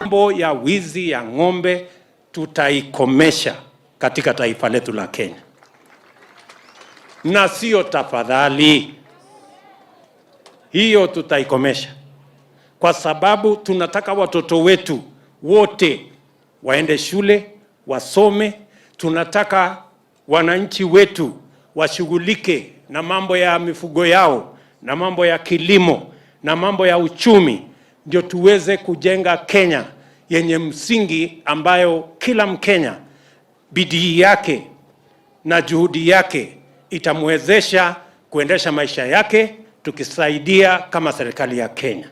Mambo ya wizi ya ng'ombe tutaikomesha katika taifa letu la Kenya, na sio tafadhali, hiyo tutaikomesha, kwa sababu tunataka watoto wetu wote waende shule, wasome. Tunataka wananchi wetu washughulike na mambo ya mifugo yao, na mambo ya kilimo, na mambo ya uchumi, ndio tuweze kujenga Kenya yenye msingi ambayo kila Mkenya bidii yake na juhudi yake itamwezesha kuendesha maisha yake, tukisaidia kama serikali ya Kenya.